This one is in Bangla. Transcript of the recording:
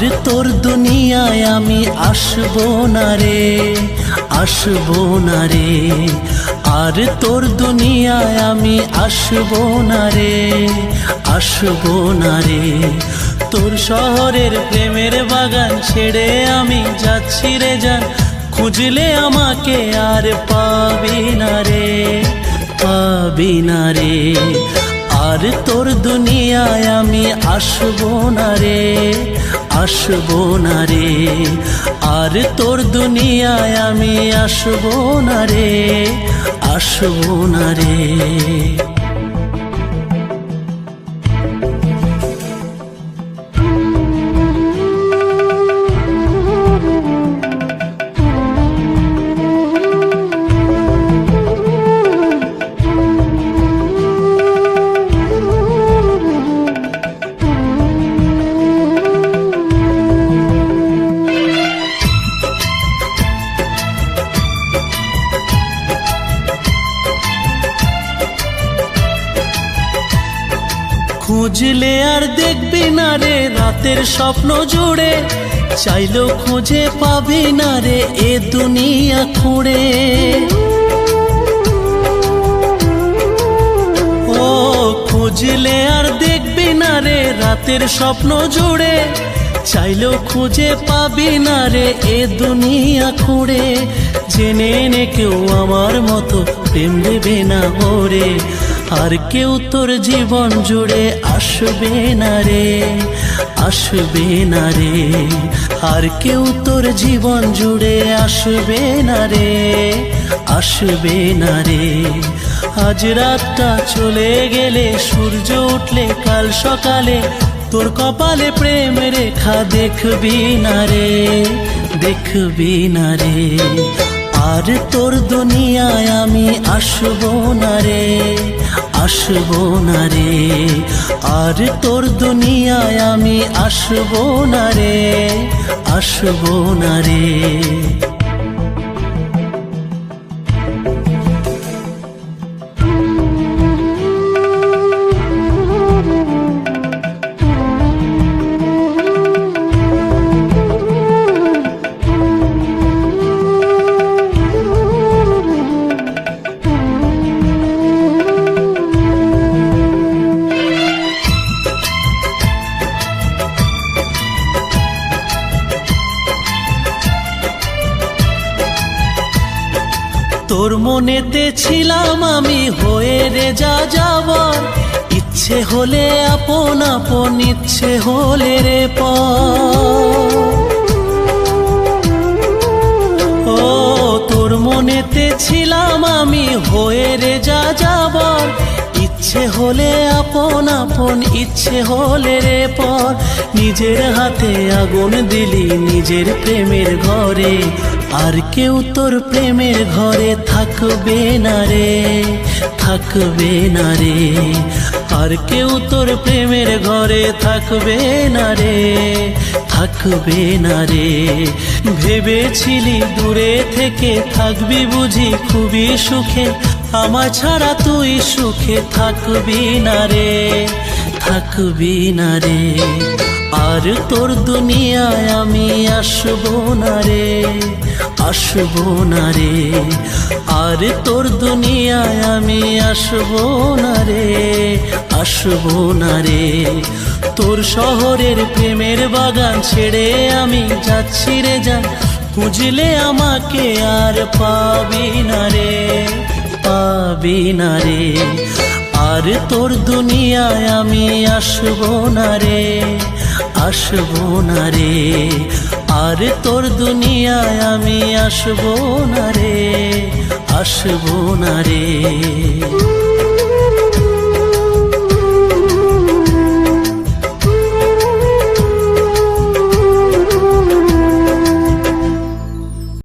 আর তোর দুনিয়ায় আমি আসবো না রে, আসবো না রে। আর তোর দুনিয়ায় আমি আসবো না রে, আসবো না রে। তোর শহরের প্রেমের বাগান ছেড়ে আমি যাচ্ছি রে জান, খুঁজলে আমাকে আর পাবি না রে, পাবি না রে। আর তোর দুনিয়ায় আমি আসবো না রে, আসবো না রে। আর তোর দুনিয়ায় আমি আসবো না রে, আসবো না রে। খুঁজলে আর দেখবি না রে রাতের স্বপ্ন জুড়ে, চাইলেও খুঁজে পাবি না রে এ দুনিয়া খুঁড়ে। ও খুঁজলে আর দেখবি না রে রাতের স্বপ্ন জুড়ে, চাইলেও খুঁজে পাবি না রে এ দুনিয়া খুঁড়ে। জেনে নে কেউ আমার মতো প্রেম দেবে না ওরে, আর কেউ তোর জীবন জুড়ে আসবে না রে, আসবে না রে। আর কেউ তোর জীবন জুড়ে আসবে না রে, আসবে না রে। আজ রাতটা চলে গেলে সূর্য উঠলে কাল সকালে তোর কপালে প্রেম রেখা দেখবি না রে, দেখবি না রে। আর তোর দুনিয়ায় আমি আসবো না রে, আসবো না রে। আর তোর দুনিয়ায় আমি আসবো না রে, আসবো না রে। তোর মনেতে ছিলাম আমি হয়ে রে যা যাবার, ইচ্ছে হলে আপন আপন, ইচ্ছে হলে রে পর। ও তোর মনেতে ছিলাম আমি হয়ে রে যা যাবার, ইচ্ছে হলে আপন আপন, ইচ্ছে হলে রে পর। নিজের হাতে আগুন দিলি নিজের প্রেমের ঘরে, আর কেউ তোর প্রেমের ঘরে থাকবে না রে, থাকবে না রে। আর কেউ তোর প্রেমের ঘরে থাকবে না রে, থাকবে না রে। ভেবেছিলি দূরে থেকে থাকবি বুঝি খুবই সুখে, আমার ছাড়া তুই সুখে থাকবি না রে, থাকবি না রে। আর তোর দুনিয়ায় আমি আসবো না রে, আসবো না রে। আর তোর দুনিয়ায় আমি আসবো না রে, আসবো না রে। তোর শহরের প্রেমের বাগান ছেড়ে আমি যাচ্ছি রে জান, খুঁজলে আমাকে আর পাবি না রে, পাবি না রে। আর তোর দুনিয়ায় আমি আসবো না রে, আসবো না রে। আর তোর দুনিয়ায় আমি আসবো না রে, আসবো না রে।